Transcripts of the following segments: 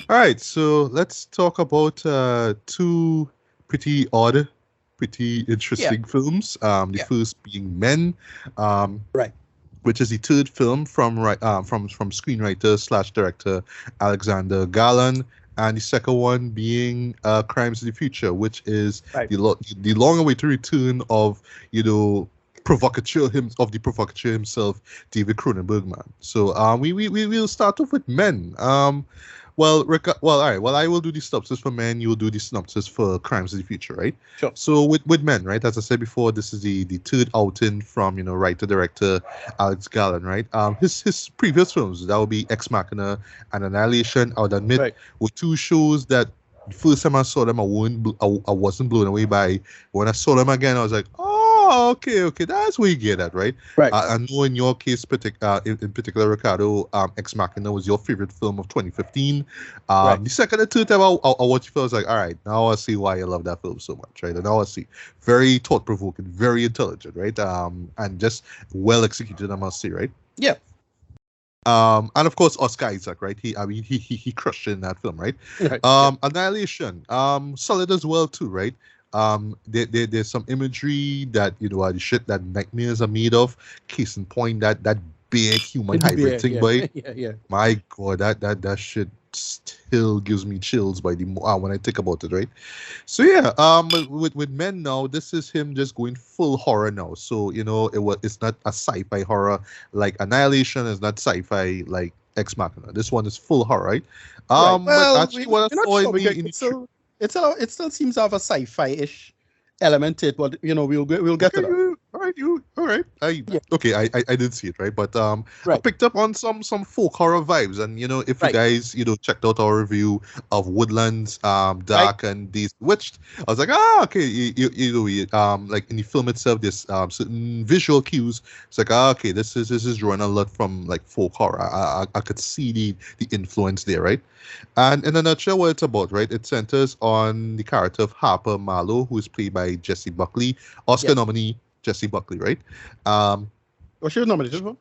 All right, so let's talk about two pretty odd, pretty Yeah, interesting films. The yeah, first being Men, um, right. which is the third film from screenwriter slash director Alexander Garland, and the second one being Crimes of the Future, which is Right. the long-awaited return of the provocateur himself, David Cronenberg, man. So we will start off with Men. All right. Well, I will do the synopsis for Men. You will do the synopsis for Crimes of the Future, right? Sure. So with Men, right? As I said before, this is the third outing from writer director Alex Garland, right? His previous films, that would be Ex Machina and Annihilation. I would admit Right. were two shows that the first time I saw them, I wasn't blown away by. When I saw them again, I was like, oh, okay, that's where you get at, right? Right. I know in your case, in particular, Ricardo, Ex Machina was your favorite film of 2015. Right. The second and third time I watched it, I was like, all right, now I see why I love that film so much, right? And now I see very thought provoking, very intelligent, right? And just well executed, I must say, right? Yeah. And of course Oscar Isaac, right? He crushed it in that film, right? Right. Yeah. Annihilation, solid as well too, right? There's some imagery that are the shit that nightmares are made of. Case in point, that big human hybrid thing, Yeah. boy. Yeah. My God, that shit still gives me chills by the when I think about it, right? So yeah, with Men now, this is him just going full horror now. So it's not a sci-fi horror like Annihilation. It's not sci-fi like Ex Machina. This one is full horror, right? Right. But Well, actually, what I we're not saw sure in because the it still seems to have a sci-fi-ish element to it, but we'll get okay, to that. all right. Yeah. I did see it, right? But I Right. picked up on some folk horror vibes, and if you Right. guys checked out our review of Woodlands, Right. Dark and These Witched, I was like, okay, like in the film itself, there's certain visual cues. It's like, okay, this is drawing a lot from like folk horror. I could see the influence there, right? And in a nutshell, what it's about, right? It centers on the character of Harper Marlowe, who is played by Jessie Buckley, Oscar Yeah. nominee Jessie Buckley, right? Um, Well, she was nominated for.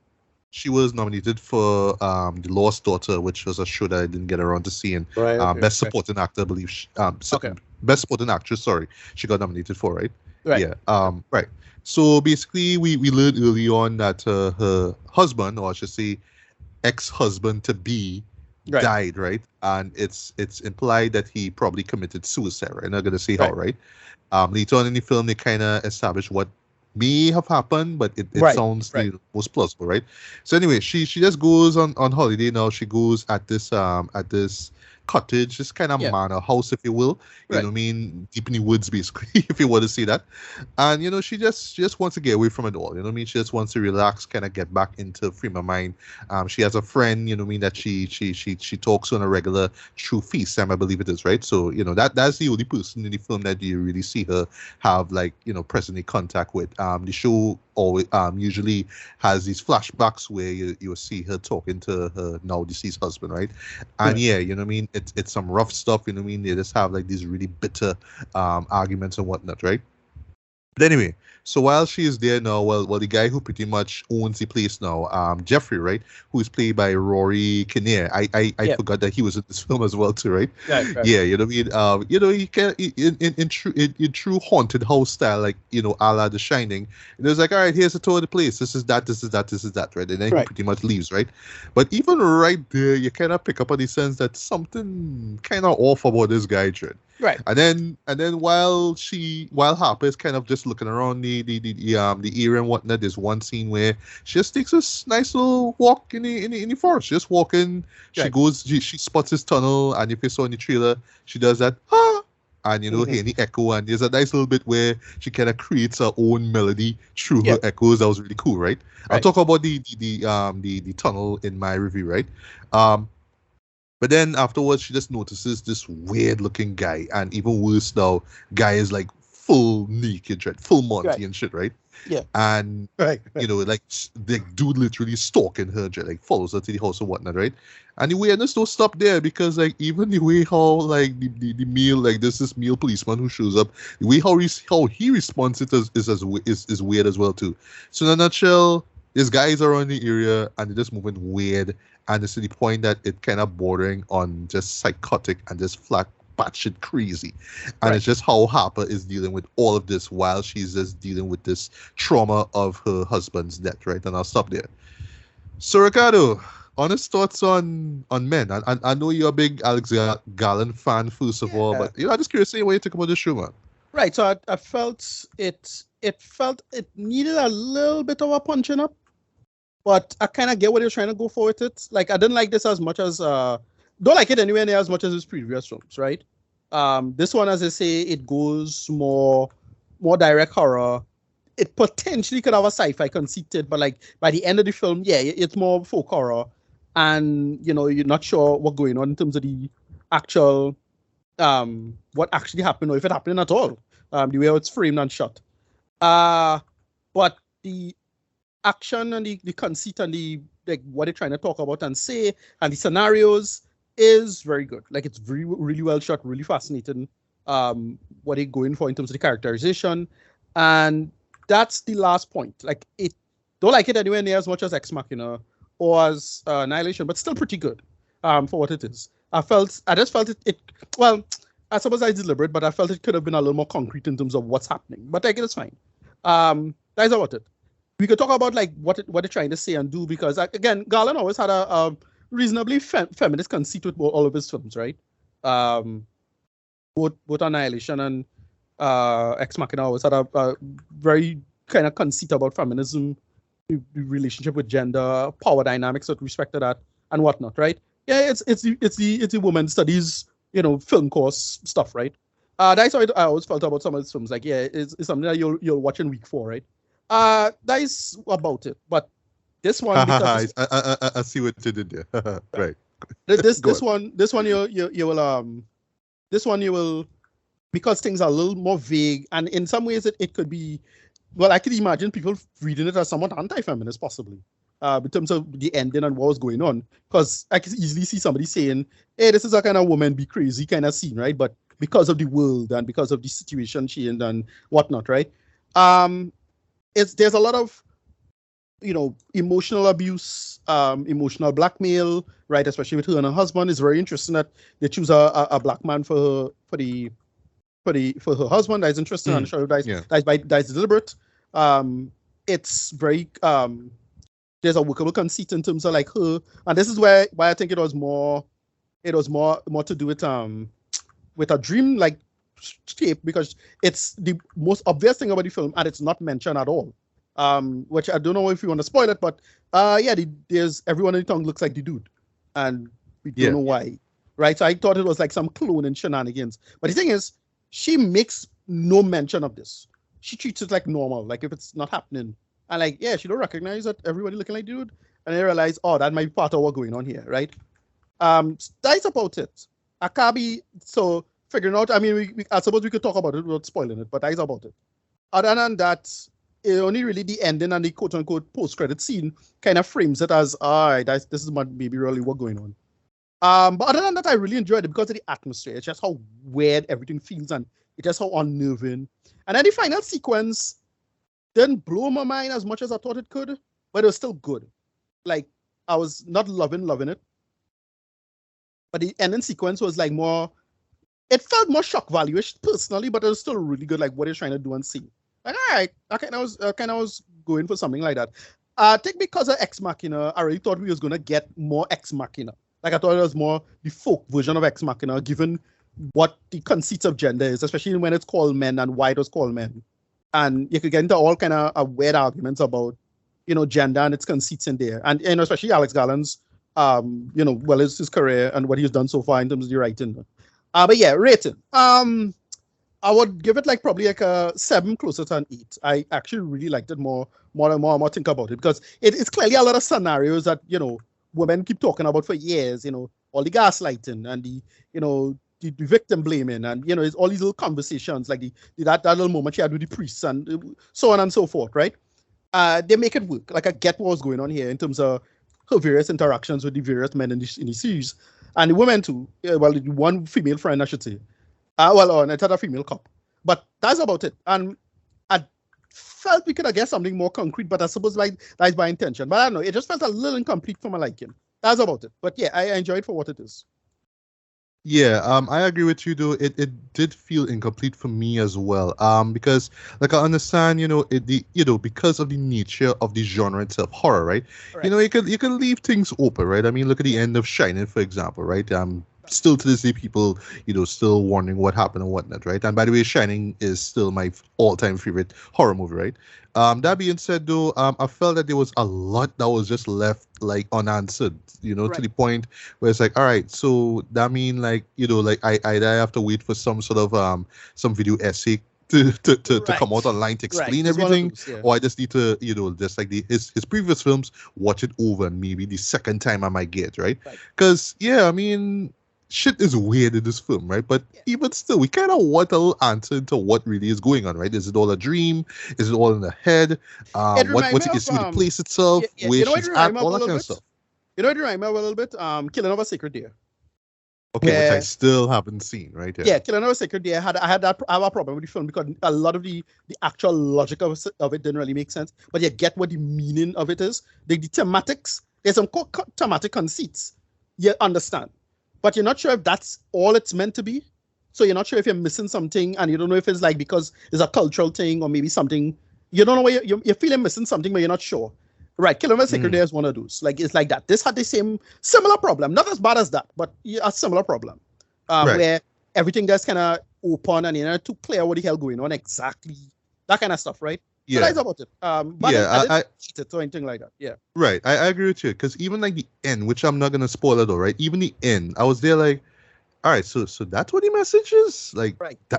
she was nominated for The Lost Daughter, which was a show that I didn't get around to seeing. Right. Okay. Best Supporting Actor, I believe. Okay. Best Supporting Actress, sorry, she got nominated for, right? Right. Yeah. Right. So basically, we learned early on that her husband, or I should say, ex-husband to be, Right. died, right? And it's implied that he probably committed suicide. Right? I'm not gonna say how, right? Later on in the film, they kind of establish what may have happened, but it Right. sounds Right. the most plausible, right? So anyway, she just goes on holiday now. She goes at this cottage, this kind of Yeah. manor house, if you will. You Right. know what I mean? Deep in the woods, basically, if you want to see that. And she just wants to get away from it all. You know what I mean? She just wants to relax, kind of get back into frame of mind. She has a friend, you know what I mean, that she talks on a regular through FaceTime, I believe it is, right? So that's the only person in the film that you really see her have like presently contact with. The show always usually has these flashbacks where you see her talking to her now deceased husband, right? And Right. yeah, you know what I mean, it's some rough stuff, you know what I mean. They just have like these really bitter arguments and whatnot, right? But anyway, so while she is there now, well, the guy who pretty much owns the place now, Jeffrey, right, who is played by Rory Kinnear. I Yeah. forgot that he was in this film as well too, right? Right. Right. Yeah, you know what I mean. He can in true haunted house style, like a la The Shining. And it was like, all right, here's a tour of the place. This is that, right? And then he Right. pretty much leaves, right? But even right there, you kind of pick up on the sense that something kind of off about this guy, Dread. Right. And then while Harper is kind of just looking around the area and whatnot, there's one scene where she just takes this nice little walk in the forest. Just walking. She Right. goes. She spots this tunnel, and if you saw in the trailer, she does that. And hear the echo, and there's a nice little bit where she kind of creates her own melody through Yeah. her echoes. That was really cool, right? I'll Right. talk about the tunnel in my review, right? But then afterwards, she just notices this weird looking guy, and even worse now, guy is like full naked, right? Full Monty Right. and shit, right? Yeah. And Right. like the dude literally stalking her, like follows her to the house and whatnot, right? And the weirdness don't stop there, because like even the way how like the male, like this male policeman who shows up, the way how he responds it is weird as well too. So in a nutshell, These guys are around the area and they're just moving weird, and it's to the point that it kind of bordering on just psychotic and just flat batshit crazy. And Right. it's just how Harper is dealing with all of this while she's just dealing with this trauma of her husband's death, right? And I'll stop there. So Ricardo, honest thoughts on men. I know you're a big Alex Garland fan, first of all, Yeah. but I'm just curious to see what you think about this show, man. Right. So I felt it. It felt it needed a little bit of a punching up, but I kind of get what they're trying to go for with it. Like I didn't like this as much as don't like it anywhere near as much as his previous films, right? This one, as I say, it goes more direct horror. It potentially could have a sci-fi conceit, but like by the end of the film, yeah, it's more folk horror, and you're not sure what's going on in terms of the actual what actually happened or if it happened at all. The way it's framed and shot. But the action and the conceit and the like what they're trying to talk about and say and the scenarios is very good. Like it's really well shot, really fascinating. What they're going for in terms of the characterization, and that's the last point. Like it, don't like it anywhere near as much as Ex Machina or as Annihilation, but still pretty good for what it is. I just felt it. Well, I suppose I deliberate, but I felt it could have been a little more concrete in terms of what's happening. But I guess it's fine. That's about it. We could talk about like what they're trying to say and do, because again, Garland always had a reasonably feminist conceit with all of his films, right? Both Annihilation and Ex Machina always had a very kind of conceit about feminism, the relationship with gender, power dynamics with respect to that, and whatnot, right? Yeah, it's the women studies, film course stuff, right? That's how I always felt about some of his films. Like, yeah, it's something that you'll watch in week 4, right? That is about it. But this one, because I see what you did there. Right. this one you will, because things are a little more vague, and in some ways it could be, well, I could imagine people reading it as somewhat anti-feminist, possibly, in terms of the ending and what was going on. Because I could easily see somebody saying, hey, this is a kind of woman be crazy kind of scene, right? But because of the world and because of the situation she in and whatnot, right? There's a lot of, emotional abuse, emotional blackmail, right? Especially with her and her husband. It's very interesting that they choose a black man for her husband. That's interesting. I'm sure that's deliberate. It's very there's a workable conceit in terms of like her, and this is why I think it was more to do with a dream like shape, because it's the most obvious thing about the film and it's not mentioned at all. Which I don't know if you want to spoil it, but there's everyone in the tongue looks like the dude, and we don't know why, right? So I thought it was like some cloning shenanigans, but the thing is, she makes no mention of this. She treats it like normal, like if it's not happening, and like she don't recognize that everybody looking like dude, and they realize, oh, that might be part of what's going on here, right? That's about it. Akabi, so figuring out. I mean, I suppose we could talk about it without spoiling it, but that's about it. Other than that, it only really the ending and the quote unquote post credit scene kind of frames it as, all right, this is maybe really what's going on. But other than that, I really enjoyed it because of the atmosphere. It's just how weird everything feels, and it's just how unnerving. And then the final sequence didn't blow my mind as much as I thought it could, but it was still good. Like, I was not loving it, but the ending sequence was like more. It felt more shock value-ish personally, but it was still really good. Like what they're trying to do and see. Like, all right, I kind of was going for something like that. I think because of Ex Machina, I really thought we was gonna get more Ex Machina. Like I thought it was more the folk version of Ex Machina, given what the conceit of gender is, especially when it's called men and why it was called men. And you could get into all kind of weird arguments about, gender and its conceits in there. And especially Alex Garland's, his career and what he's done so far in terms of the writing. But yeah, rating. I would give it like probably like a 7, closer to an 8. I actually really liked it more and more think about it, because it's clearly a lot of scenarios that, women keep talking about for years, all the gaslighting and the victim blaming, and it's all these little conversations like that little moment she had with the priests and so on and so forth, right? They make it work. Like I get what was going on here in terms of her various interactions with the various men in the series, and the women too. Well, the one female friend, I should say. It's not a female cop, but that's about it. And felt we could have get something more concrete, but I suppose that's by intention. But I don't know. It just felt a little incomplete for my liking. That's about it. But yeah, I enjoy it for what it is. Yeah, I agree with you though. It did feel incomplete for me as well. Because like I understand, because of the nature of the genre itself, horror, right? Right. You can leave things open, right? I mean, look at the end of Shining, for example, right? Still to this day, people, still wondering what happened and whatnot, right? And by the way, Shining is still my all-time favorite horror movie, right? That being said, though, I felt that there was a lot that was just left like unanswered, Right. to the point where it's like, all right, so that mean like, like I have to wait for some sort of some video essay to come out online to explain It's one of everything, those, yeah. or I just need to, just like his previous films, watch it over, and maybe the second time I might get right, because yeah, I mean, shit is weird in this film, right? But even still, we kind of want a little answer into what really is going on, right? Is it all a dream? Is it all in the head? What's it? Is it the place itself? Where she's at? All that kind of stuff. You know what it reminded me of a little bit? Killing of a Sacred Deer. Okay, which I still haven't seen, right? Yeah, Killing of a Sacred Deer. I had a problem with the film because a lot of the actual logic of it didn't really make sense. But you get what the meaning of it is. The thematics, there's some thematic conceits. You understand. But you're not sure if that's all it's meant to be. So you're not sure if you're missing something, and you don't know if it's like because it's a cultural thing or maybe something. You don't know where you're feeling missing something, but you're not sure. Right, Killing of a Sacred Deer is one of those. Like, it's like that. This had the similar problem. Not as bad as that, but a similar problem. Where everything just kind of open and you're not too clear what the hell going on exactly. That kind of stuff, right? Yeah. So that's about it. But I didn't cheat it or anything like that. Yeah. Right, I agree with you. Because even like the end, which I'm not going to spoil it all, right? Even the end, I was there like, all right, so that's what the message is? Like,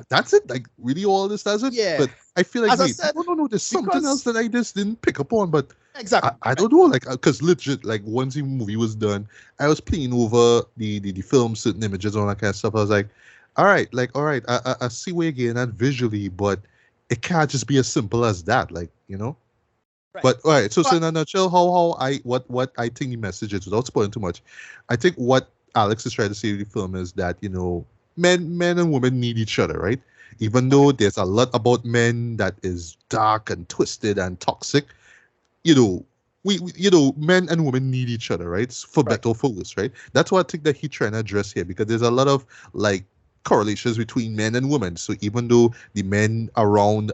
that's it? Like, really all this does it? Yeah. But I feel like, As I said, no, there's something else that I just didn't pick up on, but exactly. I don't know, like, because legit, like, once the movie was done, I was playing over the film, certain images, all that kind of stuff. I was like, all right, I see where you're getting at visually, but it can't just be as simple as that, like, Right. But all right, so in a nutshell, what I think the message is, without spoiling too much, I think what Alex is trying to say with the film is that men and women need each other, right? Even though there's a lot about men that is dark and twisted and toxic, we men and women need each other, right? For better or for worse, right? That's what I think that he's trying to address here, because there's a lot of like correlations between men and women. So even though the men around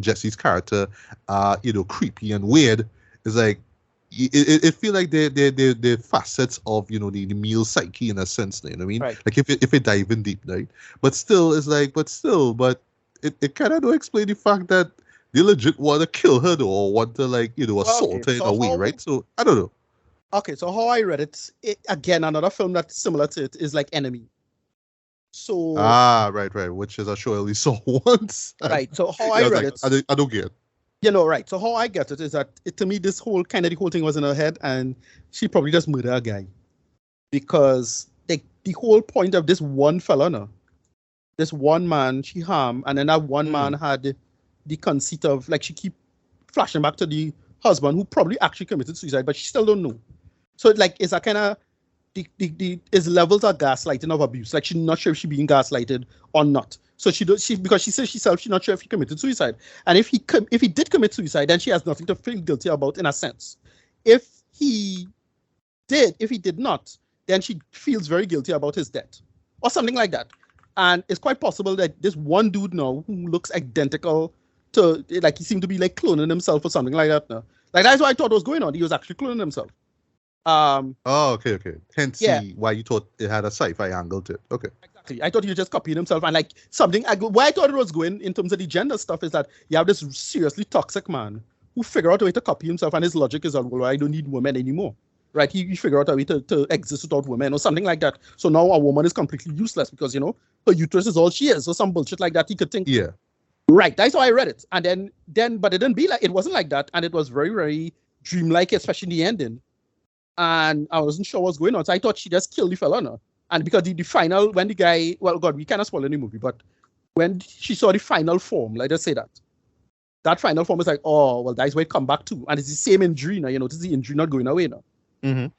Jesse's character are creepy and weird, it's like it feel like they're facets of the male psyche in a sense, you know what I mean? Right. Like if it dive in deep, right? But still, it's like, but it kind of don't explain the fact that they legit want to kill her though, or want to assault her in a way, right? So I don't know. Okay, so how I read it again, another film that's similar to it is like Enemy. So right, which is a show I only saw once. Right. So how I read it, I don't get it. Right. So how I get it is that to me the whole thing was in her head, and she probably just murdered a guy because the whole point of this one fella, no, this one man she harmed, and then that one man had the conceit of like she keep flashing back to the husband who probably actually committed suicide, but she still don't know. So like it's a kind of his levels of gaslighting of abuse. Like she's not sure if she's being gaslighted or not. So because she says she's not sure if he committed suicide. And if he did commit suicide, then she has nothing to feel guilty about in a sense. If he did not, then she feels very guilty about his death or something like that. And it's quite possible that this one dude now who looks identical to, like he seemed to be like cloning himself or something like that now. Like that's what I thought was going on. He was actually cloning himself. Okay. Hence why you thought it had a sci-fi angle to it. Okay. Exactly. I thought he was just copying himself, and like something. Where I thought it was going in terms of the gender stuff is that you have this seriously toxic man who figure out a way to copy himself, and his logic is, well, I don't need women anymore. Right? He figure out a way to exist without women or something like that. So now a woman is completely useless because her uterus is all she is, or some bullshit like that. He could think. Yeah. Right. That's how I read it, and then, but it didn't be like it wasn't like that, and it was very, very dreamlike, especially in the ending. And I wasn't sure what's going on, so I thought she just killed the fella, no? And because the final, when the guy, well, God, we cannot spoil any movie, but when she saw the final form, let's just say that final form is like, oh, well, that's where it come back to, and it's the same injury now. This is the injury not going away now.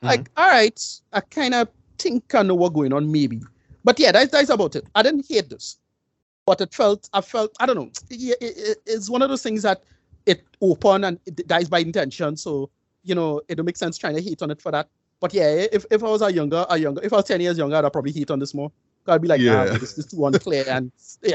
Like, all right, I kind of think I know what's going on, maybe, but yeah, that's about it. I didn't hate this. but I don't know. It's one of those things that it open and it dies by intention. So it don't make sense trying to hate on it for that. But yeah, if I was if I was 10 years younger, I'd probably hate on this more. I'd be like, nah, Yeah. this is too unclear, and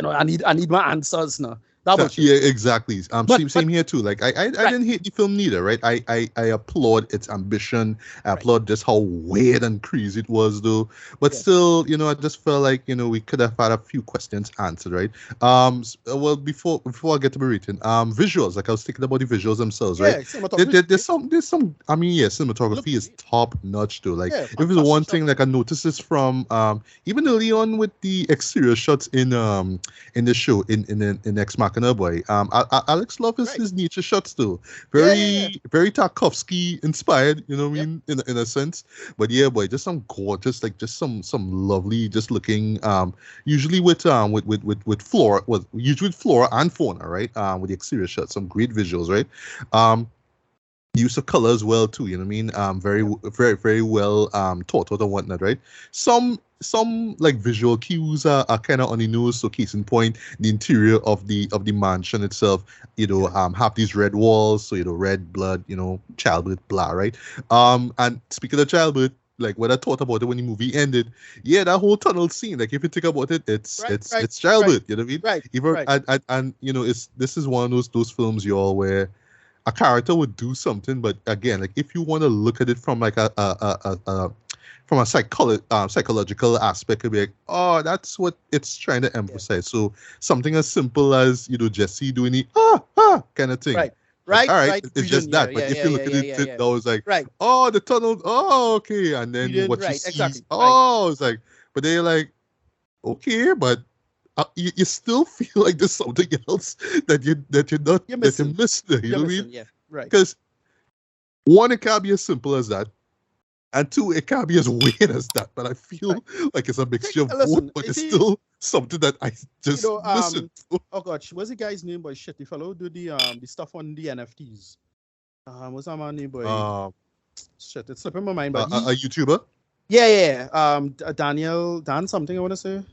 I need my answers now. That about you? Yeah, exactly. Same But here too. Like I right, didn't hate the film neither, right? I applaud its ambition. I right, applaud just how weird and crazy it was, though. But yes, still, I just felt like we could have had a few questions answered, right? Well, before I get to my rating, visuals. Like I was thinking about the visuals themselves, right? yeah. Cinematography is great. There's some. I mean, yeah, Look cinematography is great. top notch, though. Like Yeah, if there's fantastic one shot. thing, like I noticed this from even early on with the exterior shots in the show in Ex Machina boy. Alex love Right. his nature shots too. Yeah. Very Tarkovsky inspired, you know what I Yep. mean, in a sense. But yeah, boy, just some gorgeous, like just some lovely, just looking. Usually with flora, usually with flora and fauna, right? With the exterior shots, some great visuals, right? Um, use of color as well too, you know what I mean, Yep. very well thought out and whatnot, right? Some like visual cues are kind of on the nose. So case in point, the interior of the mansion itself, Yeah. have these red walls, so red blood, childbirth, blah, right? And speaking of childbirth, like what I thought about it when the movie ended, yeah, that whole tunnel scene, like if you think about it, it's Right. it's Right. it's Right. childbirth, you know what I mean? Right. Even Right. and it's this is one of those films, y'all, where a character would do something, but again, like if you want to look at it from like a psychological aspect, it'd be like, oh, that's what it's trying to Yeah. emphasize. So something as simple as Jesse doing the kind of thing. Right. Like, Right. all right, Right. it's Reading. just Yeah. that. But Yeah. if Yeah. you Yeah. look at Yeah. it, Yeah. Yeah. now it's like, Right. oh, the tunnel, oh, okay, and then Reading. what she Right. sees, Exactly. Right. oh, it's like, but they're like, okay, but you still feel like there's something else You're that you missing. missed there. You You're know what I mean? missing. Yeah. Right. Because one, it can't be as simple as that, and two, it can't be as weird as that. But I Right. feel like it's a I think. mixture of both, Listen. but You it's see. still something that I just missing. Oh God, what's the guy's name? Boy, shit. The fellow who do the stuff on the NFTs. What's that man name? Boy, Uh, shit. It's slipping my mind. But he. a YouTuber. Yeah. Dan something. I want to say.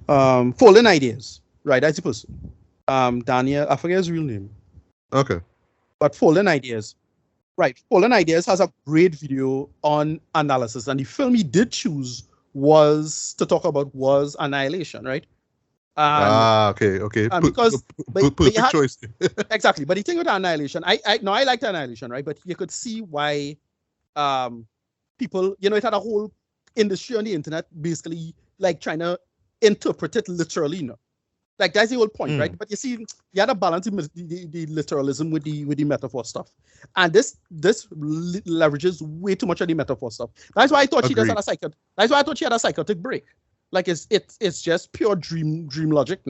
Fallen Ideas. Right. That's the person. Daniel. I forget his real name. Okay. But Fallen Ideas. Right. Fallen Ideas has a great video on analysis, and the film he did choose was to talk about was Annihilation, right? And Okay. because but you Perfect had choice. exactly, but the thing with Annihilation, I liked Annihilation, right? But you could see why people, it had a whole industry on the internet basically like trying to interpret it literally, Like that's the whole point, right? But you see, you had to balance the literalism with the metaphor stuff, and this leverages way too much of the metaphor stuff. That's why I thought she just had Agreed. That's why I thought she had a psychotic break. Like it's just pure dream logic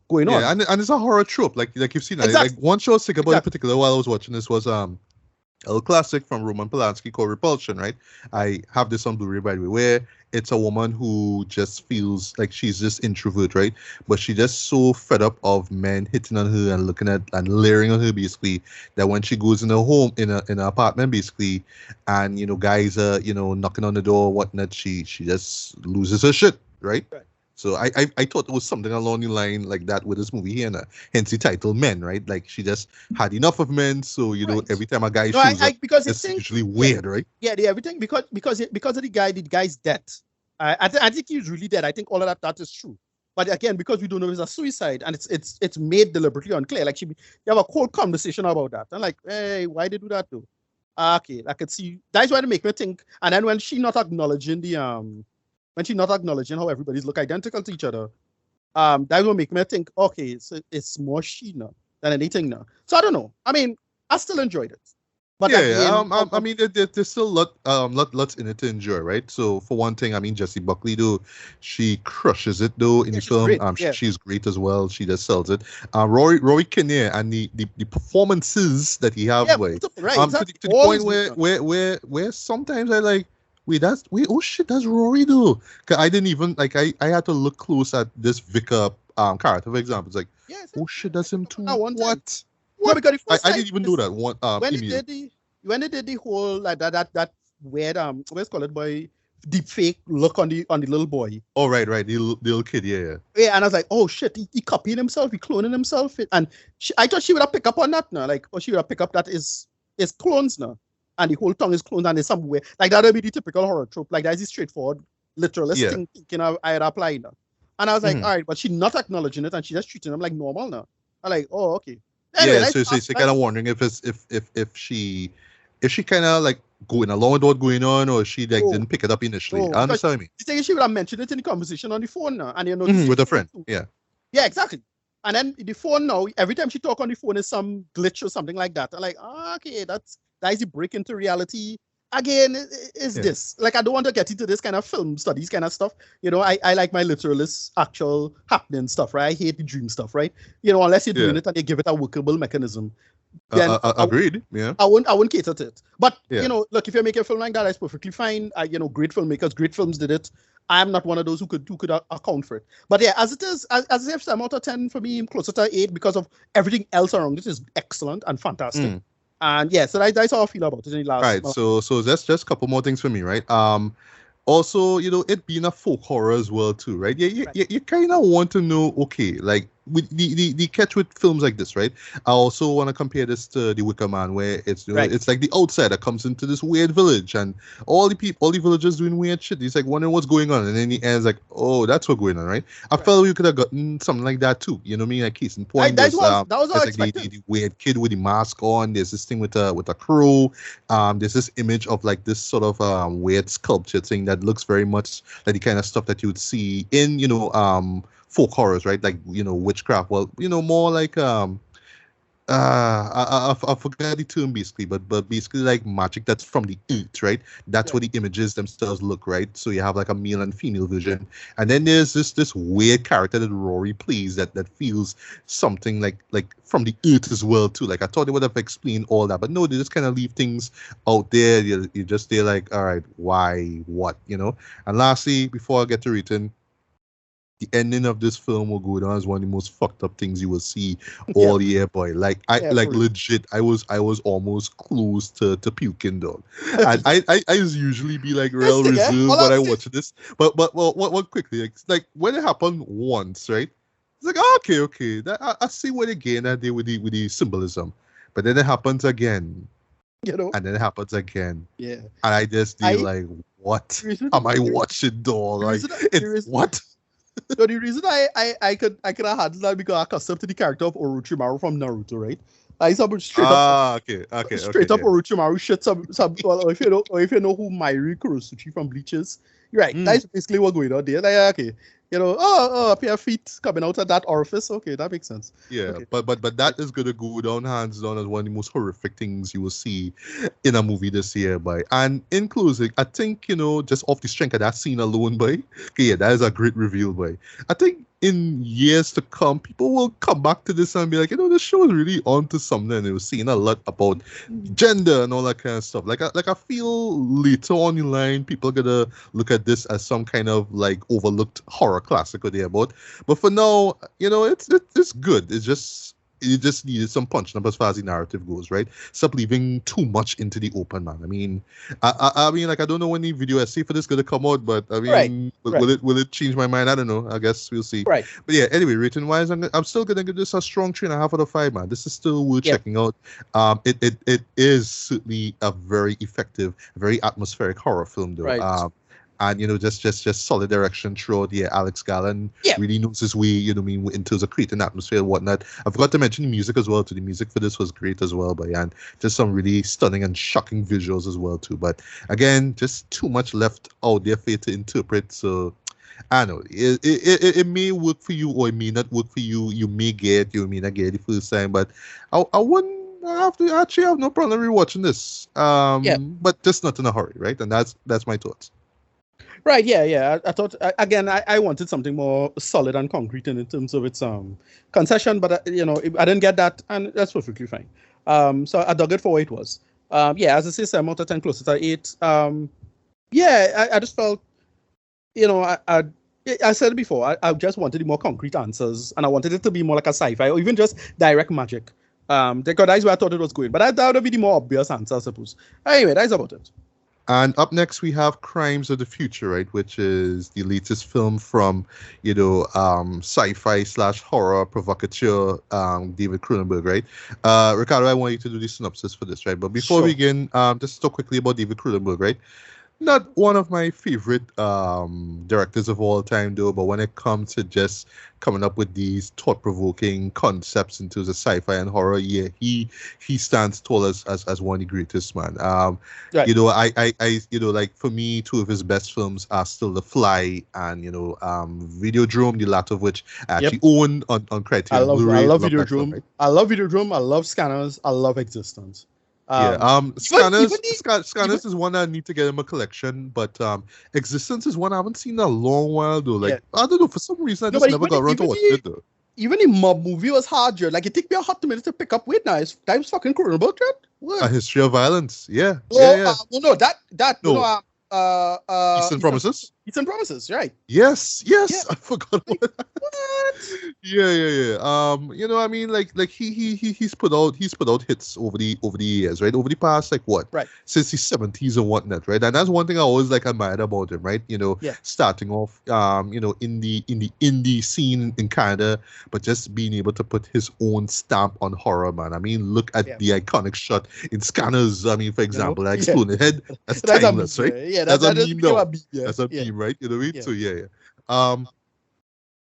going on. Yeah, and it's a horror trope, like you've seen. Like Exactly. one show I was thinking about in Exactly. particular while I was watching this was a classic from Roman Polanski called Repulsion, right? I have this on Blu-ray, by the way, where it's a woman who just feels like she's just introvert, right? But she just so fed up of men hitting on her and looking at and leering on her, basically, that when she goes in a home, in an apartment, basically, and guys are knocking on the door, whatnot, she just loses her shit, right? Right. So I thought it was something along the line like that with this movie here, and hence the title Men, right? Like she just had enough of men, so Right. every time a guy No, shows up, because you it's think usually weird, right? yeah, everything because of the guy's death. I think he was really dead. I think all of that is true. But again, because we don't know it's a suicide and it's made deliberately unclear. Like you have a cold conversation about that. And like, hey, why did they do that though? Okay, I could see that's why they make me think. And then when she not acknowledging how everybody's look identical to each other, that will make me think, okay, so it's more she now than anything now. So I don't know. I mean, I still enjoyed it. But Yeah, again, I mean, there's still lots in it to enjoy, right? So for one thing, I mean, Jessie Buckley, though, she crushes it though in yeah, the she's film. great. Yeah. She's great as well. She just sells it. Rory Kinnear and the performances that he have, Yeah, way, right, to exactly. the point where sometimes I like, oh shit, that's Rory though. 'Cause I didn't even like I had to look close at this Vicar character, for example. It's like, yeah, oh shit, that's him too. I want time. What? No, because the I, first I time didn't even know that one when immediately. they did the whole like that weird what's called it by deep fake look on the little boy. Oh, right. The little kid, yeah. Yeah, and I was like, oh shit, he copying himself, he cloning himself. And I thought she would have picked up on that now. Like, or she would have picked up that is clones now. And the whole tongue is cloned and it's somewhere. Like that would be the typical horror trope. Like that's the straightforward, literalist thing thinking I had applied now. And I was like, all right, but she's not acknowledging it and she's just treating them like normal now. I'm like, oh, okay. Anyway, so kind of wondering if she kind of like going along with what's going on, or she like didn't pick it up initially. I understand what I mean. The thing is, she would have mentioned it in the conversation on the phone now, and with a friend. Yeah, exactly. And then the phone now, every time she talk on the phone is some glitch or something like that. I'm like, okay, that is the break into reality. Again, is this like I don't want to get into this kind of film studies kind of stuff. I like my literalist actual happening stuff, right? I hate the dream stuff, right? Unless you're doing it and you give it a workable mechanism. Then agreed. Yeah. I won't cater to it. But look, if you're making a film like that, that's perfectly fine. Great filmmakers, great films did it. I'm not one of those who could account for it. But yeah, as it is, as if 7 out of 10 for me, closer to 8 because of everything else around it is excellent and fantastic. And yeah, so that's how I feel about it in the last. Right. So that's just a couple more things for me, right? Also, it being a folk horror as well too, right? You kind of want to know, okay, like with the catch with films like this, right? I also want to compare this to The Wicker Man, where it's it's like the outsider comes into this weird village and all the villagers doing weird shit. He's like wondering what's going on, and then he ends like, oh, that's what's going on, right? I felt we could have gotten something like that too. You know what I mean? Like case in point, that was all like the weird kid with the mask on. There's this thing with a crow. There's this image of like this sort of weird sculpture thing that looks very much like the kind of stuff that you would see in folk horrors, right? Like witchcraft. Well, more like I forgot the term basically, but basically like magic that's from the earth, right? That's what the images themselves look, right? So you have like a male and female version, and then there's this weird character that Rory plays that feels something like from the earth as well too. Like I thought they would have explained all that, but no, they just kind of leave things out there. You just they're like, all right, why, what, And lastly, before I get to written, the ending of this film will go down as one of the most fucked up things you will see all year, boy. Like legit, I was almost close to puking, dog. And I usually be like real reserved when I watch this, but what quickly, like when it happened once, right? It's like okay, that I see what again I did with the symbolism, but then it happens again. And then it happens again. Yeah. And I just feel like, what am I watching, dog? Like it's what? So the reason I could have handled that because I'm accustomed to the character of Orochimaru from Naruto, right? I saw straight up Orochimaru shit some well, if you know who Mairi Kurosuchi from Bleach is, you're right. That's basically what's going on there. Like okay, a pair of feet coming out of that orifice. Okay, that makes sense. Yeah, okay. but that is gonna go down hands down as one of the most horrific things you will see in a movie this year, boy. And in closing, I think just off the strength of that scene alone, boy. Okay, yeah, that is a great reveal, boy. I think in years to come, people will come back to this and be like, this show is really onto something. And they were seeing a lot about gender and all that kind of stuff. Like I feel later on in line, people are gonna look at this as some kind of like overlooked horror classic or thereabout. But for now, it's good. It just needed some punch up as far as the narrative goes, right? Stop leaving too much into the open, man. I mean, I mean, like I don't know when the video essay for this gonna come out, but I mean, will it change my mind? I don't know. I guess we'll see. Right. But yeah, anyway, rating wise, I'm still gonna give this a strong 3.5 out of 5, man. This is still worth checking out. It is certainly a very effective, very atmospheric horror film, though. Right. And just solid direction throughout. Yeah, Alex Garland really knows his way, in terms of creating atmosphere and whatnot. I forgot to mention the music as well too. The music for this was great as well, but and just some really stunning and shocking visuals as well too. But again, just too much left out there for you to interpret. So I know it may work for you or it may not work for you. You may not get it the first time, but I wouldn't. I have no problem rewatching this. But just not in a hurry, right? And that's my thoughts. Right, yeah. I thought again, I wanted something more solid and concrete in terms of its concession, but I didn't get that, and that's perfectly fine. So I dug it for what it was. As I say, 7 out of 10, closer to 8. I just felt, I said it before. I just wanted the more concrete answers, and I wanted it to be more like a sci-fi or even just direct magic. Because that's where I thought it was going, but that would be the more obvious answer, I suppose. Anyway, that's about it. And up next we have Crimes of the Future, right, which is the latest film from, sci-fi slash horror provocateur David Cronenberg, right? Ricardo, I want you to do the synopsis for this, right? But before we Sure. begin, just talk quickly about David Cronenberg, right? Not one of my favorite directors of all time, though. But when it comes to just coming up with these thought-provoking concepts into the sci-fi and horror, yeah, he stands tall as one of the greatest, man. Right. Like for me, two of his best films are still The Fly and Videodrome, the latter of which I Yep. actually own on I Criterion love Blu-ray. Love that stuff, Videodrome. right? I love Videodrome. I love Scanners. I love Existence. Yeah. Even even Scanners is one I need to get in my collection, but Existence is one I haven't seen in a long while though. Like yeah. I don't know, for some reason I No, just but never got around to watching it though. even the mob movie was hard, Joe. Like it took me a hot minute to pick up with now. It's time's fucking Cronenberg, Joe. A What? History of Violence. Yeah. Oh, Yeah. well, no, that No. Eastern Eastern Promises. Promises, right? Yes, Yeah. I forgot Like, about that. what? Yeah. I mean, like he's put out hits over the years, right? Over the past like what? Right. Since the 70s and whatnot, right? And that's one thing I always like admired about him, right? Yeah. Starting off, in the indie scene in Canada, but just being able to put his own stamp on horror, man. I mean, look at Yeah. the iconic shot in Scanners. I mean, for example, that Yeah. exploded head. That's That's a timeless, meme, right? yeah. That's a That just meme became now. a meme, yeah. That's a Yeah. meme, right? You know what I mean? Yeah. So yeah.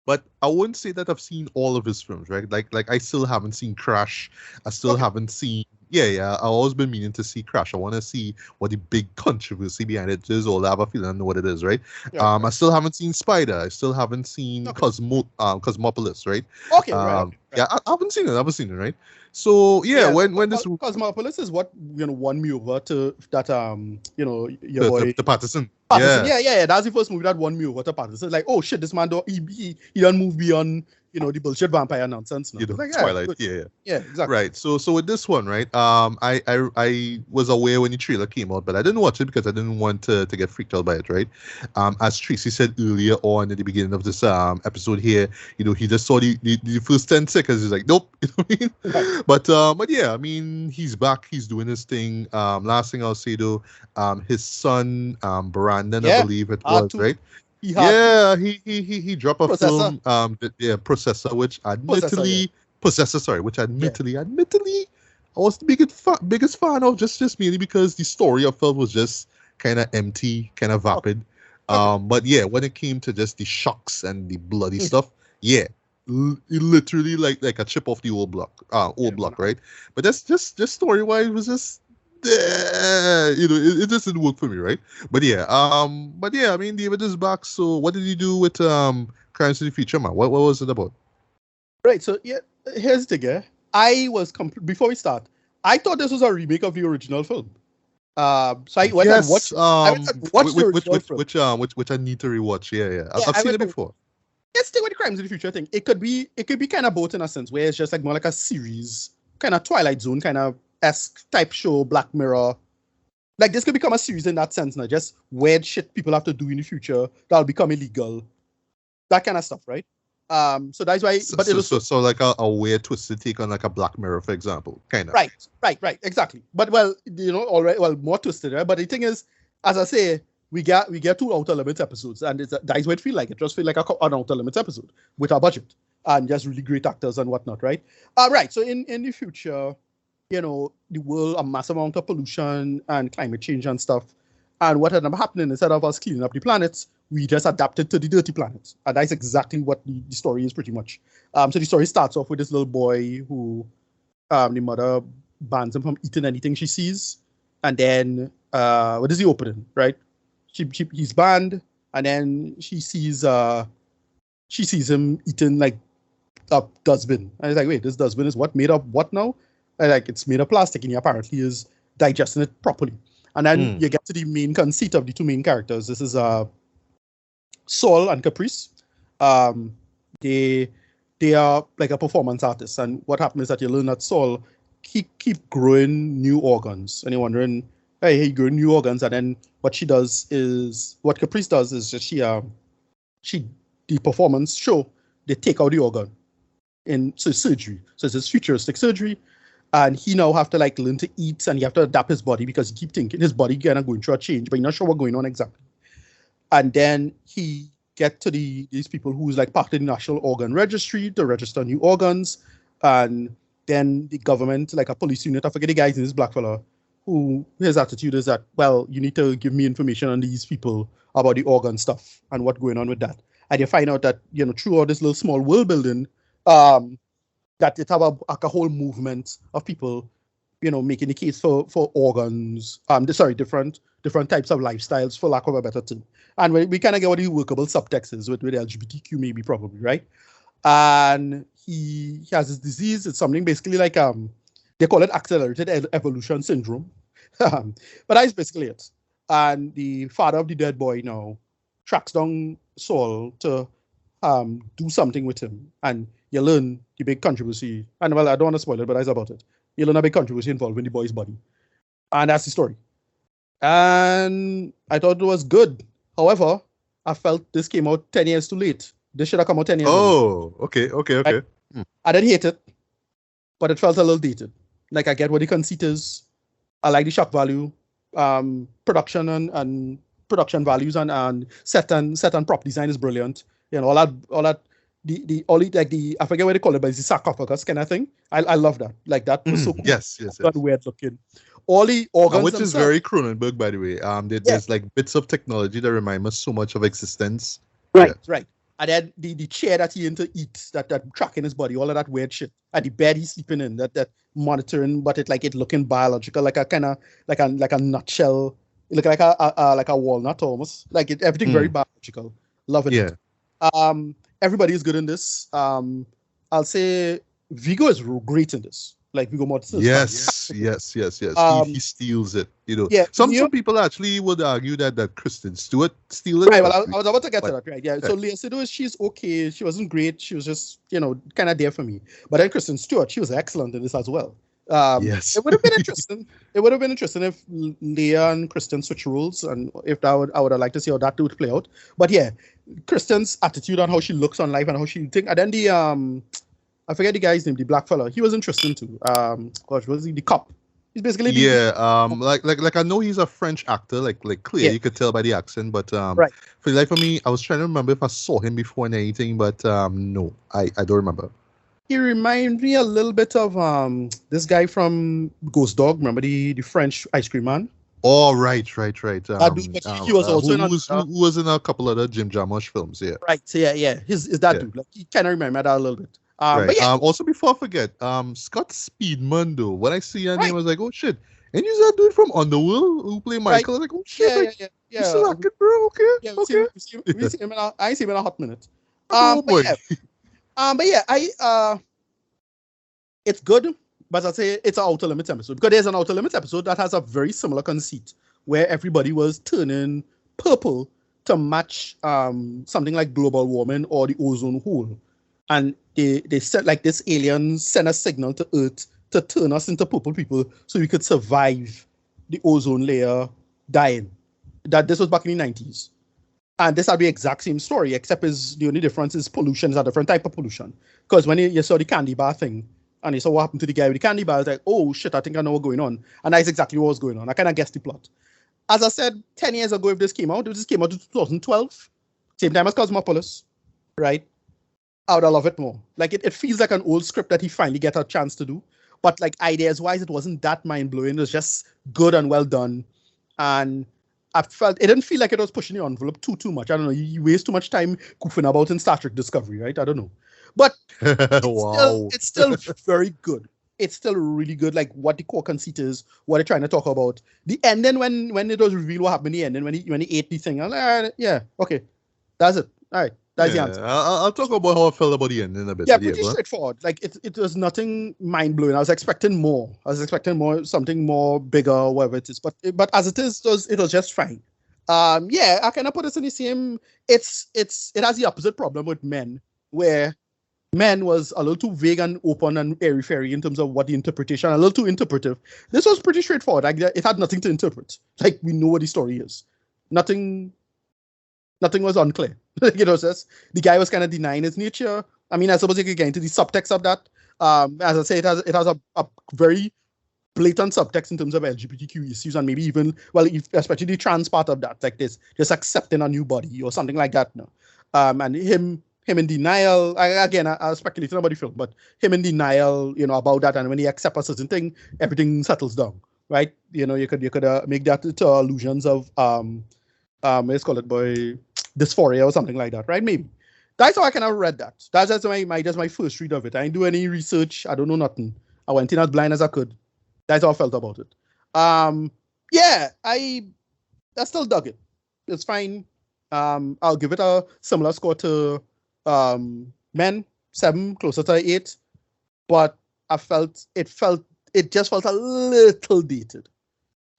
But I wouldn't say that I've seen all of his films, right? Like I still haven't seen Crash. I still Okay. haven't seen. Yeah. I've always been meaning to see Crash. I want to see what the big controversy behind it is, or I have a feeling I know what it is, right? Yeah. I still haven't seen Spider. I still haven't seen Okay. Cosmopolis, right? Okay, right. Yeah, I haven't seen it. I haven't seen it, right? So yeah, when this Cosmopolis is what won me over to that your boy the Patterson, Patterson. yeah. Yeah. That's the first movie that won me over to Patterson. Like, oh shit, this man he done move beyond the bullshit vampire nonsense. Now. Like, Twilight, good. yeah. Yeah, exactly. Right. So with this one, right? I was aware when the trailer came out, but I didn't watch it because I didn't want to get freaked out by it, right? As Tracy said earlier on at the beginning of this episode here, he just saw the first 10 seconds. He's like, nope. You know what I mean? Right. But yeah, I mean, he's back. He's doing his thing. Last thing I'll say though, his son, Brandon, I believe it was, right? He dropped a Processor. film, Processor, which admittedly, admittedly, I was the biggest fan of, just mainly because the story I felt was just kind of empty, kind of vapid. But yeah, when it came to just the shocks and the bloody stuff, yeah, it literally like a chip off the old block, right? But that's just story wise was just. It just didn't work for me, right? But yeah, I mean, David is back. So, what did he do with Crimes of the Future, man? What was it about? Right. So yeah, here's the thing. I was before we start, I thought this was a remake of the original film. So I went and watched. I went and watched the original film. Which I need to rewatch. Yeah. Yeah, I've seen it before. Let's stay with the Crimes of the Future thing. It could be kind of both in a sense, where it's just like more like a series, kind of Twilight Zone, kind of esque type show, Black Mirror. Like this could become a series in that sense, not just weird shit people have to do in the future that'll become illegal, that kind of stuff, right? So that's why. But it was so like a weird twisted take on like a Black Mirror, for example, kind of. Right, exactly. But more twisted, right? But the thing is, as I say, we get 2 Outer Limits episodes, and that's what it feel like. It just feel like an Outer Limits episode with a budget and just really great actors and whatnot, right? Right. So in the future, the world, a massive amount of pollution and climate change and stuff. And what ended up happening, instead of us cleaning up the planet, we just adapted to the dirty planet. And that's exactly what the story is pretty much. So the story starts off with this little boy who the mother bans him from eating anything she sees. And then what is the opening, right? He's banned, and then she sees him eating like a dustbin. And it's like, wait, this dustbin is made of what now? And like, it's made of plastic, and he apparently is digesting it properly. And then you get to the main conceit of the 2 main characters. This is Saul and Caprice. They are like a performance artist, and what happens is that you learn that Saul keep growing new organs, and you're wondering, hey, he grew new organs, and then what Caprice does is just the performance show, they take out the organ in surgery. So it's this futuristic surgery. and he now have to like learn to eat, and he have to adapt his body because he keep thinking his body kind of going through a change, but he's not sure what's going on exactly. And then he get to these people who's like part of the National Organ Registry to register new organs, and then the government, like a police unit, I forget the guy's name, this black fella, who his attitude is that, well, you need to give me information on these people about the organ stuff and what's going on with that. And you find out that, you know, through all this little small world building, that it have a whole movement of people, you know, making the case for organs, different types of lifestyles, for lack of a better term. And we kind of get what the workable subtext is with LGBTQ, maybe, probably, right? And he has this disease. It's something basically like they call it accelerated evolution syndrome. But that's basically it. And the father of the dead boy now tracks down Saul to do something with him. And you learn the big controversy. And well, I don't want to spoil it, but that's about it. You learn a big controversy involving the boy's body. And that's the story. And I thought it was good. However, I felt this came out 10 years too late. This should have come out 10 years ago. Oh, okay. I didn't hate it, but it felt a little dated. Like, I get what the conceit is. I like the shock value, production and production values, and set and prop design is brilliant. You know, all that I forget what they call it, but it's the sarcophagus kind of thing. I love that. Like, that was so cool. Yes. That weird looking. All the organs, which is very Cronenberg, by the way. There's like bits of technology that remind us so much of existence. Right. And then the chair that he into eats, that tracking his body, all of that weird shit. And the bed he's sleeping in, that monitoring, but it looking biological, like a kind of like a nutshell. It look like a walnut almost. Like everything very biological. Loving it. Everybody is good in this. I'll say Viggo is great in this. Like Viggo Mortensen. Yes. He steals it. You know. Yeah, some people actually would argue that Kristen Stewart steals it. Right. Well, I was about to get to that. Right. Yeah. So Lea Seydoux, she's okay. She wasn't great. She was just, you know, kind of there for me. But then Kristen Stewart, she was excellent in this as well. Yes. It would have been interesting. It would have been interesting if Lea and Kristen switch roles, and if I would have liked to see how that would play out. But yeah, Kristen's attitude on how she looks on life and how she thinks, and then the I forget the guy's name, the black fella. He was interesting too. Was he the cop? He's basically like I know he's a French actor, like clear, you could tell by the accent, but right. For the life of me, I was trying to remember if I saw him before in anything, but no, I don't remember. He reminds me a little bit of this guy from Ghost Dog. Remember the French ice cream man? Oh, right. He was also who was in a couple other Jim Jarmusch films, yeah. Right, so yeah. Is that dude? Like, he kind of reminded me that a little bit. Right. But yeah. Also, before I forget, Scott Speedman, though, when I see your name, I was like, oh shit. And you that dude from Underworld who play Michael? I was like, oh shit. Yeah. You still like it, bro? Okay. Yeah, okay. We see him I see him in a hot minute. Oh boy. But yeah, it's good, but I'll say it's an Outer Limits episode, because there's an Outer Limits episode that has a very similar conceit where everybody was turning purple to match something like global warming or the ozone hole. And they said like this alien sent a signal to Earth to turn us into purple people so we could survive the ozone layer dying. That this was back in the 90s. And this had the exact same story, except the only difference is pollution is a different type of pollution. Because when you saw the candy bar thing, and you saw what happened to the guy with the candy bar, I was like, oh shit, I think I know what's going on. And that's exactly what was going on. I kind of guessed the plot. As I said, 10 years ago, if this came out in 2012, same time as Cosmopolis, right? I would have loved it more. Like, it feels like an old script that he finally get a chance to do. But, like, ideas-wise, it wasn't that mind-blowing. It was just good and well done. And I felt, it didn't feel like it was pushing the envelope too much. I don't know, you waste too much time goofing about in Star Trek Discovery, right? I don't know. But it's still very good. It's still really good, like what the core conceit is, what they're trying to talk about. The ending, when it was revealed what happened in the ending, when he ate the thing, I'm like, yeah, okay, that's it. All right. That's the answer. I'll talk about how I felt about the end in a bit. Yeah, pretty straightforward. Like, it was nothing mind-blowing. I was expecting more. Something more bigger, whatever it is. But as it is, it was just fine. Yeah, I kind of put this in the same. It has the opposite problem with Men, where Men was a little too vague and open and airy-fairy in terms of what the interpretation, a little too interpretive. This was pretty straightforward. Like, it had nothing to interpret. Like, we know what the story is. Nothing was unclear. You know, the guy was kind of denying his nature. I mean, I suppose you could get into the subtext of that. As I say, it has a very blatant subtext in terms of LGBTQ issues, and maybe even, well, especially the trans part of that, like this, just accepting a new body or something like that. No, and him in denial. I was speculating about the film, but him in denial, about that, and when he accepts a certain thing, everything settles down, right? You could make that to allusions of let's call it dysphoria or something like that, right? Maybe. That's how I kind of read that. That's just my first read of it. I didn't do any research. I don't know nothing. I went in as blind as I could. That's how I felt about it. Yeah, I still dug it. It's fine. I'll give it a similar score to Men, 7, closer to 8. But it just felt a little dated.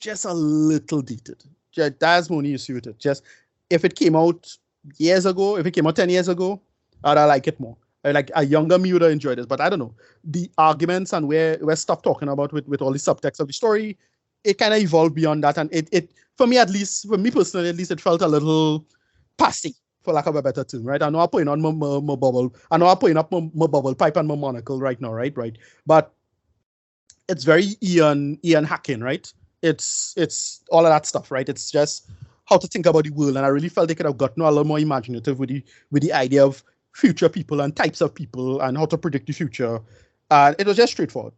Just a little dated. That's my only issue with it. Just if it came out years ago, if it came out 10 years ago, I'd like it more. Like a younger me would have enjoyed this, but I don't know. The arguments and where stuff talking about with all the subtext of the story, it kind of evolved beyond that. And it for me personally, at least, it felt a little passy, for lack of a better term, right? I know I'm putting on my bubble. I know I'm putting up my bubble pipe and my monocle right now, right? But it's very Ian Hacking, right? It's all of that stuff, right? It's just how to think about the world, and I really felt they could have gotten a little more imaginative with the idea of future people and types of people and how to predict the future. It was just straightforward,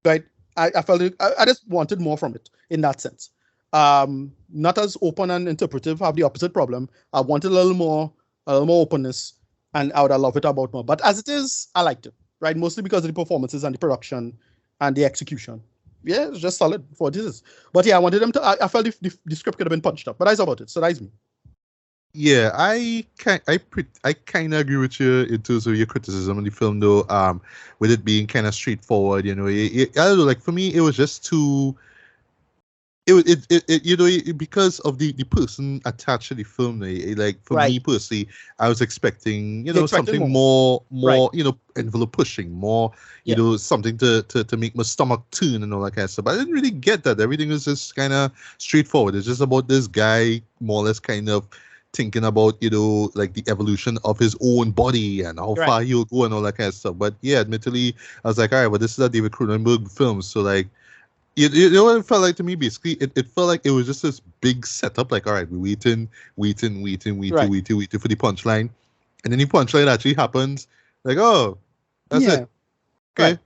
right? I felt I just wanted more from it in that sense. Not as open and interpretive, have the opposite problem. I wanted a little more openness, and I would have loved it about more. But as it is, I liked it, right? Mostly because of the performances and the production and the execution. Yeah, it's just solid for what it is. But yeah, I wanted them to. I felt the script could have been punched up, but that's about it. So that's me. Yeah, I kind of agree with you in terms of your criticism of the film, though. With it being kind of straightforward, I don't know. Like for me, it was just too. Because of the person attached to the film, like for me personally, I was expecting something more right. Envelope pushing, more something to make my stomach turn and all that kind of stuff. But I didn't really get that. Everything was just kind of straightforward. It's just about this guy more or less kind of thinking about like the evolution of his own body and how far he'll go and all that kind of stuff. But yeah, admittedly, I was like, all right, well, this is a David Cronenberg film, so like. You know what it felt like to me? Basically, it felt like it was just this big setup. Like, all right, we're waiting for the punchline, and then the punchline actually happens. Like, oh, that's it. Okay, right.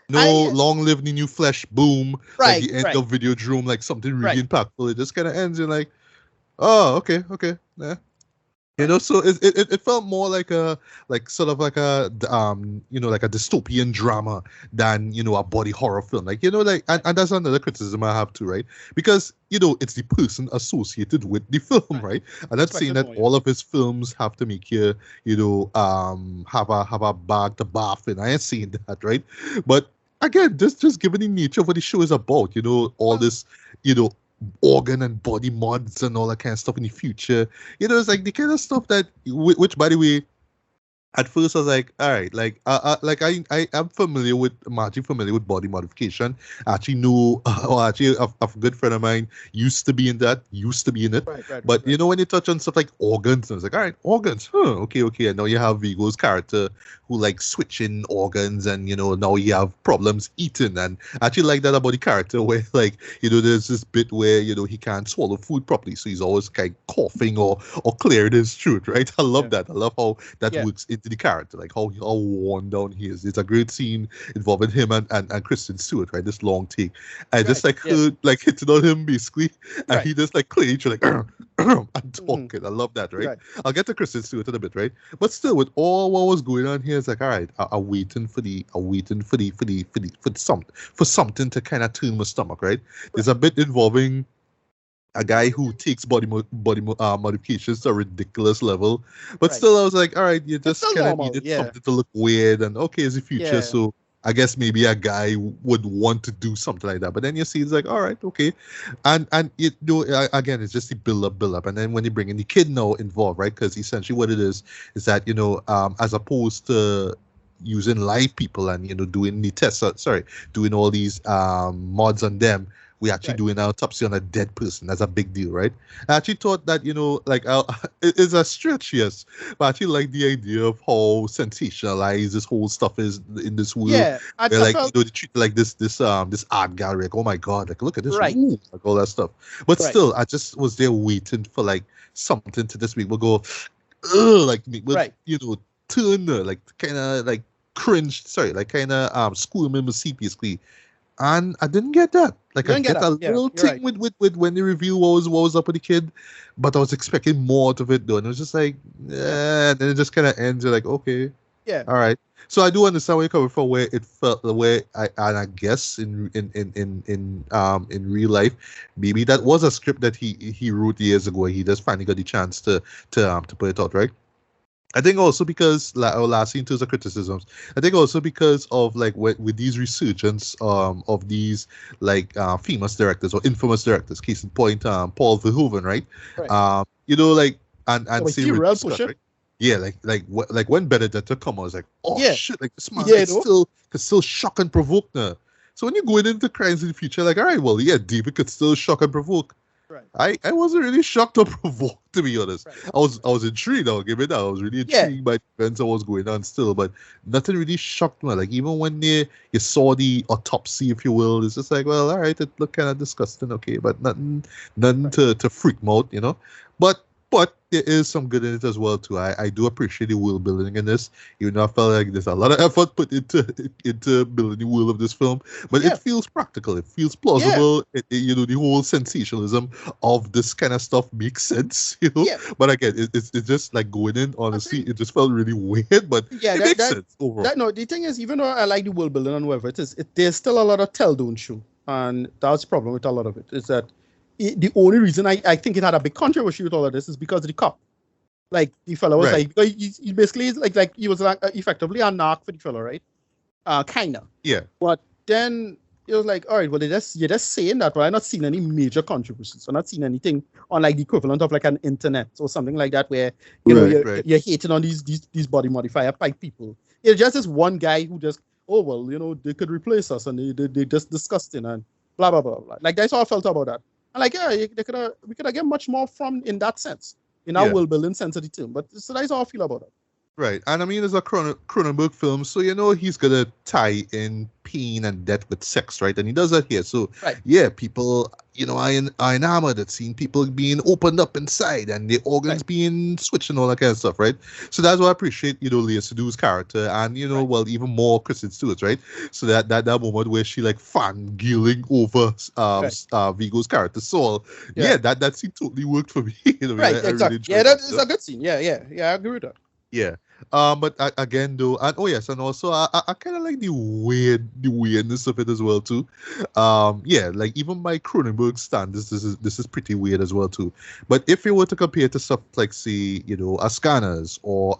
No, long live the new flesh, boom. Like the end of Videodrome, like something really impactful. It just kind of ends. You're like, oh, okay, yeah. So it felt more like sort of like a like a dystopian drama than a body horror film. Like and that's another criticism I have too, right? Because it's the person associated with the film, right? I'm not saying that all of his films have to make you have a bag to bath in. I ain't saying that, right? But again, just given the nature of what the show is about, all this organ and body mods and all that kind of stuff in the future. It's like the kind of stuff that, which by the way, at first I was like, all right, like I am familiar with body modification. I actually know, a good friend of mine used to be in it. But when you touch on stuff like organs, I was like, all right, organs, okay. And now you have Vigo's character who like switching organs, and now you have problems eating. And I actually like that about the character where like there's this bit where he can't swallow food properly, so he's always kind of coughing or clearing his throat, right? I love that. I love how that works into the character, like how worn down he is. It's a great scene involving him and Kristen Stewart, right? This long take. I just heard like hitting on him basically, and he just like clearly like and talking. I love that, right? I'll get to Kristen Stewart in a bit, right? But still, with all what was going on here, it's like, all right, I'm waiting for something to kind of turn my stomach, right? There's a bit involving a guy who takes body modifications to a ridiculous level, but still, I was like, all right, you just kind of needed something to look weird, and okay, it's the future, so I guess maybe a guy would want to do something like that. But then you see, it's like, all right, okay, and again, it's just the build up, and then when you bring in the kid now involved, right? Because essentially, what it is that as opposed to using live people and doing the tests, doing all these mods on them. we actually Right. doing an autopsy on a dead person. That's a big deal, right? I actually thought that, like, it's a stretch, yes, but I actually like the idea of how sensationalized this whole stuff is in this world. Yeah. I, Where, I like, felt they treat it like this art gallery, like, oh my god, like, look at this right. room, like all that stuff. But Right. still, I just was there waiting for like something to this week will go, ugh, like me would, Right. turn like kind of like cringe, sorry, like kind of squirm in my seat basically. And I didn't get that. You Like I didn't get get that. a Yeah. little You're thing right. with when they reveal what was up with the kid, but I was expecting more out of it though. And it was just like, Yeah. and then it just kind of ends. You're like, okay, Yeah. all right. So I do understand where you're coming from, where it felt the way I guess in real life, maybe that was a script that he wrote years ago. He just finally got the chance to put it out, right? I think also because our last in terms of criticisms, I think also because of like with these resurgence of these like famous directors or infamous directors. Case in point, Paul Verhoeven, right? Right. Like and So and like same with derail Scott, pusher. right? Yeah, like when Benedetta come, I was like, oh Yeah. shit, like this man Yeah. could still shock and provoke now. So when you're going into crimes in the future, like, all right, well, yeah, David could still shock and provoke. Right. I wasn't really shocked or provoked, to be honest. Right. I was intrigued. I'll give it that. I was really Yeah. intrigued by the events that was going on still, but nothing really shocked me. Like even when you saw the autopsy, if you will, it's just like, well, all right, it looked kind of disgusting, okay, but nothing Right. to freak me out. But there is some good in it as well too. I do appreciate the world building in this, even though I felt like there's a lot of effort put into building the world of this film. But Yeah. it feels practical. It feels Yeah. plausible. The whole sensationalism of this kind of stuff makes sense. Yeah. But again, it's just like going in. Honestly, it just felt really weird, but Yeah. it makes sense overall. No, the thing is, even though I like the world building and whatever it is, there's still a lot of tell don't show, and that's the problem with a lot of it. Is that the only reason I think it had a big controversy with all of this is because of the cop. Like the fellow was Right. like, he basically is like he was like effectively a narc for the fellow, right? Kinda. Yeah. But then it was like, all right, well, you're just saying that, but I'm not seeing any major controversies. I'm not seeing anything on like the equivalent of like an internet or something like that, where Right. you're hating on these body modifier type people. It's just this one guy who just, oh well, they could replace us and they just disgusting and blah blah blah blah. Like that's how I felt about that. And like, yeah, we could have get much more from in that sense, in our Yeah. world building sense of the term. But so that's how I feel about it. Right. And I mean, it's a Cronenberg film, so he's going to tie in pain and death with sex, right? And he does that here. So, Right. yeah, people, are enamored at seeing people being opened up inside and their organs Right. being switched and all that kind of stuff, right? So that's why I appreciate, Leah Sedu's character and, Right. well, even more Kristen Stewart's, right? So that moment where she, like, fangirling over Vigo's character, Saul, Yeah. that scene totally worked for me. Right, I really exactly. enjoyed Yeah, that that, is a good scene. Yeah, I agree with that. yeah. But again, though, and oh yes, and also I kind of like the weirdness of it as well too. Yeah, like even by Cronenberg standards, this is pretty weird as well too. But if you were to compare it to stuff like, say, Scanners or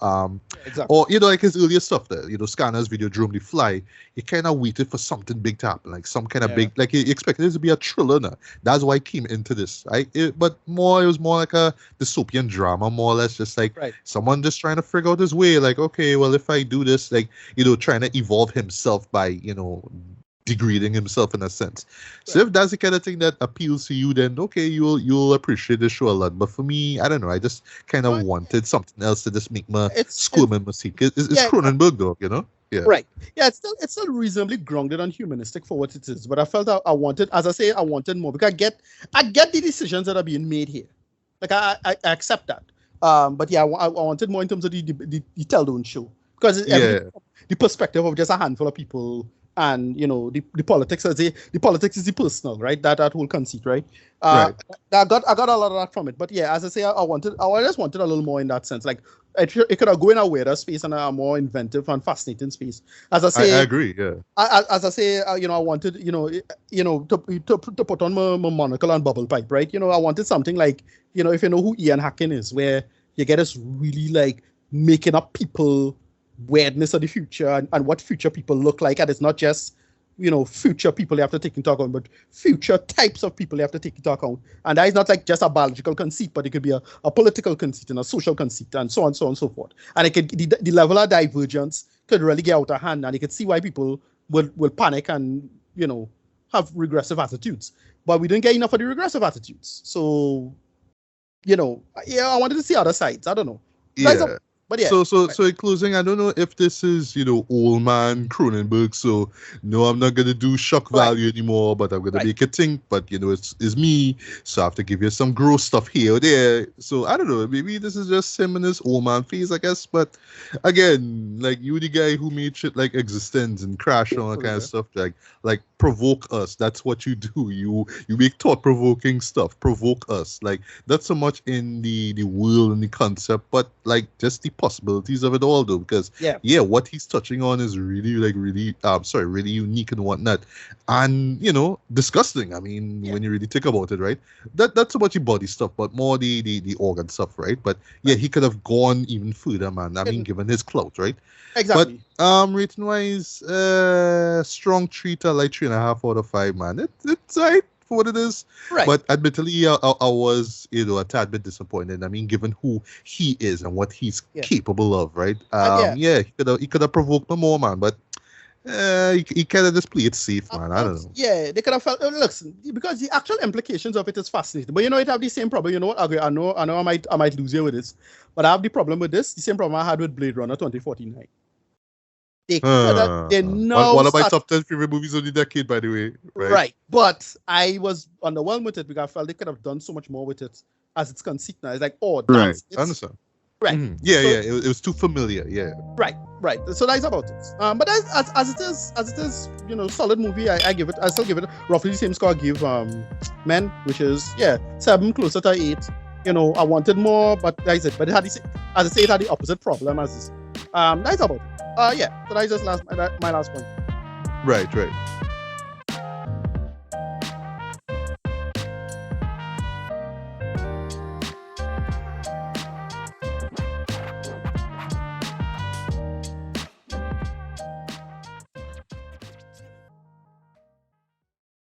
Exactly. or like his earlier stuff there, Scanners, Videodrome, The Fly, you kind of waited for something big to happen, like some kind of Yeah. big, like you expected it to be a thriller. Now. That's why I came into this, right? But it was more like a dystopian drama, more or less, just like Right. someone just trying to figure out his way. Like, okay, well, if I do this, like, trying to evolve himself by, degrading himself in a sense. So if that's the kind of thing that appeals to you, then okay, you'll appreciate the show a lot. But for me, I don't know. I just kind of But- wanted something else to just make my It's- squirm in my seat. It's Yeah. Cronenberg, though, Yeah. Right. Yeah, it's still reasonably grounded and humanistic for what it is. But I felt I wanted, as I say, I wanted more because I get the decisions that are being made here. Like I accept that. But yeah, I wanted more in terms of the tell don't show because the perspective of just a handful of people and the politics is the personal, right? That whole conceit, right? Right. I got a lot of that from it. But yeah, as I say, I just wanted a little more in that sense. Like it could have gone in a weirder space and a more inventive and fascinating space. As I say, I agree. Yeah. as I say, I wanted, to put on my monocle and bubble pipe, right? I wanted something like, if you know who Ian Hacking is, where you get us really like making up people, weirdness of the future and what future people look like, and it's not just future people you have to take into account, but future types of people you have to take into account. And that is not like just a biological conceit, but it could be a political conceit and a social conceit and so on and so forth. And it could the level of divergence could really get out of hand, and you could see why people will panic and have regressive attitudes, but we didn't get enough of the regressive attitudes. So, I wanted to see other sides. I don't know. Yeah. But yeah. So in closing, I don't know if this is, old man Cronenberg. So no, I'm not gonna do shock value anymore, but I'm gonna make it think. But it's me, so I have to give you some gross stuff here or there. So I don't know, maybe this is just him in his old man phase, I guess. But again, like you, the guy who made shit like Existence and Crash and all that kind of stuff, like provoke us. That's what you do. You make thought provoking stuff. Provoke us. Like not so much in the world and the concept, but like just the possibilities of it all, though, because what he's touching on is really really unique and whatnot, and disgusting. I mean, when you really think about it, right? That's about your body stuff, but more the organ stuff, right? But he could have gone even further, man. I mean, given his clout, right? Exactly. But rating wise, strong treater, like 3.5 out of 5, man. It's right for what it is. Right. But admittedly, I was, a tad bit disappointed. I mean, given who he is and what he's capable of, right? He could have provoked no more, man. But he kind of just played it safe, man. I don't know. Yeah, they could have felt. Listen, because the actual implications of it is fascinating. But it have the same problem. You know what? Okay, I know. I might lose you with this, but I have the problem with this. The same problem I had with Blade Runner 2049. One of my top 10 favorite movies of the decade, by the way. Right. But I was underwhelmed with it because I felt they could have done so much more with it as it's conceit now. It's like, right. I understand. Right. Mm-hmm. Yeah, it was too familiar. Yeah. Right. So that's about it. But as it is, solid movie. I still give it roughly the same score I give Men, which is 7, closer to 8. I wanted more, but that's it. But it had it had the opposite problem as this. That's about it. So that's just my last point. Right.